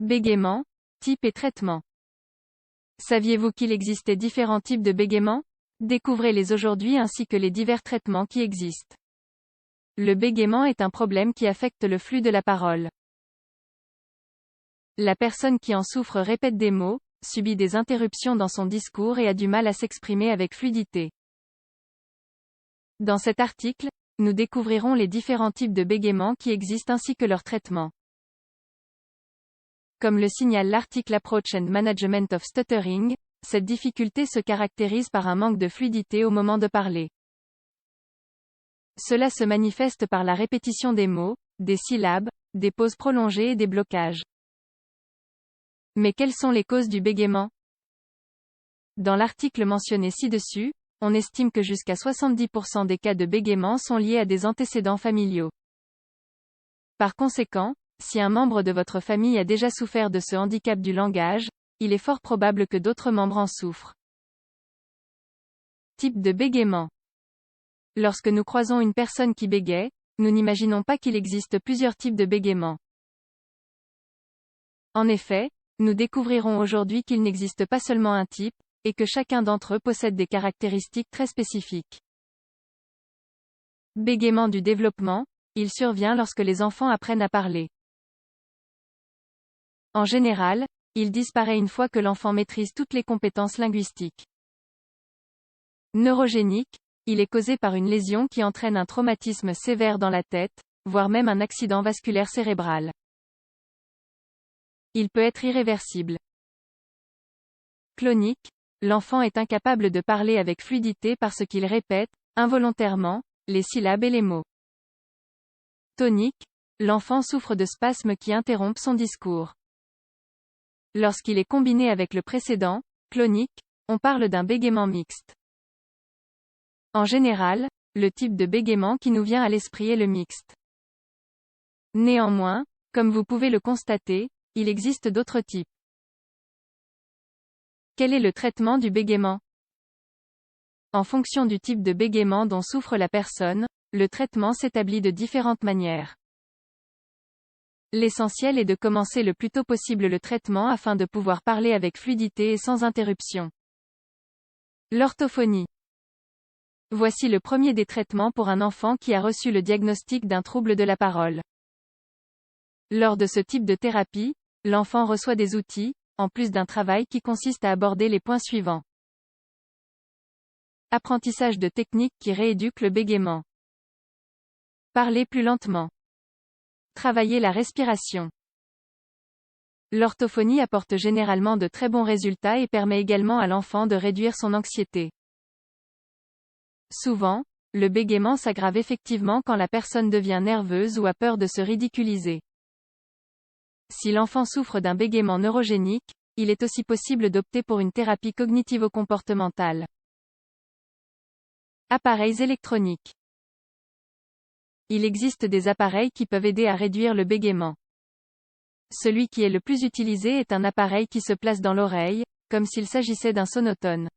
Bégaiement, type et traitement. Saviez-vous qu'il existait différents types de bégaiement? Découvrez-les aujourd'hui ainsi que les divers traitements qui existent. Le bégaiement est un problème qui affecte le flux de la parole. La personne qui en souffre répète des mots, subit des interruptions dans son discours et a du mal à s'exprimer avec fluidité. Dans cet article, nous découvrirons les différents types de bégaiement qui existent ainsi que leur traitement. Comme le signale l'article Approach and Management of Stuttering, cette difficulté se caractérise par un manque de fluidité au moment de parler. Cela se manifeste par la répétition des mots, des syllabes, des pauses prolongées et des blocages. Mais quelles sont les causes du bégaiement? Dans l'article mentionné ci-dessus, on estime que jusqu'à 70% des cas de bégaiement sont liés à des antécédents familiaux. Par conséquent, si un membre de votre famille a déjà souffert de ce handicap du langage, il est fort probable que d'autres membres en souffrent. Type de bégaiement. Lorsque nous croisons une personne qui bégaie, nous n'imaginons pas qu'il existe plusieurs types de bégaiement. En effet, nous découvrirons aujourd'hui qu'il n'existe pas seulement un type, et que chacun d'entre eux possède des caractéristiques très spécifiques. Bégaiement du développement, il survient lorsque les enfants apprennent à parler. En général, il disparaît une fois que l'enfant maîtrise toutes les compétences linguistiques. Neurogénique, il est causé par une lésion qui entraîne un traumatisme sévère dans la tête, voire même un accident vasculaire cérébral. Il peut être irréversible. Clonique, l'enfant est incapable de parler avec fluidité parce qu'il répète, involontairement, les syllabes et les mots. Tonique, l'enfant souffre de spasmes qui interrompent son discours. Lorsqu'il est combiné avec le précédent, clonique, on parle d'un bégaiement mixte. En général, le type de bégaiement qui nous vient à l'esprit est le mixte. Néanmoins, comme vous pouvez le constater, il existe d'autres types. Quel est le traitement du bégaiement? En fonction du type de bégaiement dont souffre la personne, le traitement s'établit de différentes manières. L'essentiel est de commencer le plus tôt possible le traitement afin de pouvoir parler avec fluidité et sans interruption. L'orthophonie. Voici le premier des traitements pour un enfant qui a reçu le diagnostic d'un trouble de la parole. Lors de ce type de thérapie, l'enfant reçoit des outils, en plus d'un travail qui consiste à aborder les points suivants. Apprentissage de techniques qui rééduquent le bégaiement. Parler plus lentement. Travailler la respiration. L'orthophonie apporte généralement de très bons résultats et permet également à l'enfant de réduire son anxiété. Souvent, le bégaiement s'aggrave effectivement quand la personne devient nerveuse ou a peur de se ridiculiser. Si l'enfant souffre d'un bégaiement neurogénique, il est aussi possible d'opter pour une thérapie cognitivo-comportementale. Appareils électroniques. Il existe des appareils qui peuvent aider à réduire le bégaiement. Celui qui est le plus utilisé est un appareil qui se place dans l'oreille, comme s'il s'agissait d'un sonotone.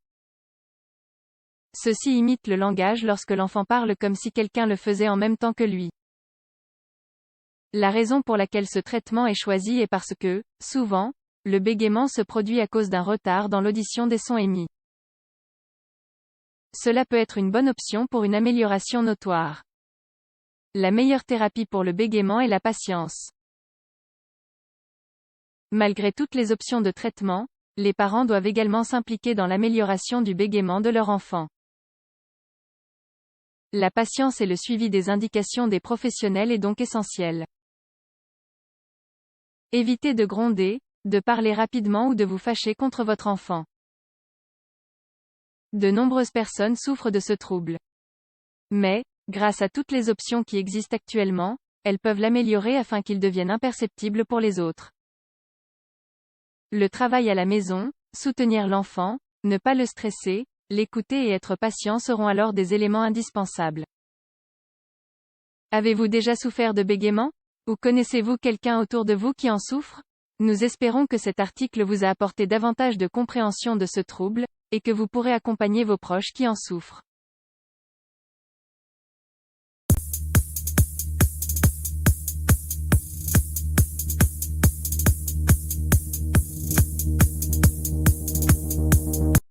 Ceci imite le langage lorsque l'enfant parle comme si quelqu'un le faisait en même temps que lui. La raison pour laquelle ce traitement est choisi est parce que, souvent, le bégaiement se produit à cause d'un retard dans l'audition des sons émis. Cela peut être une bonne option pour une amélioration notoire. La meilleure thérapie pour le bégaiement est la patience. Malgré toutes les options de traitement, les parents doivent également s'impliquer dans l'amélioration du bégaiement de leur enfant. La patience et le suivi des indications des professionnels est donc essentiel. Évitez de gronder, de parler rapidement ou de vous fâcher contre votre enfant. De nombreuses personnes souffrent de ce trouble. Mais, grâce à toutes les options qui existent actuellement, elles peuvent l'améliorer afin qu'il devienne imperceptible pour les autres. Le travail à la maison, soutenir l'enfant, ne pas le stresser, l'écouter et être patient seront alors des éléments indispensables. Avez-vous déjà souffert de bégaiement? Ou connaissez-vous quelqu'un autour de vous qui en souffre? Nous espérons que cet article vous a apporté davantage de compréhension de ce trouble, et que vous pourrez accompagner vos proches qui en souffrent.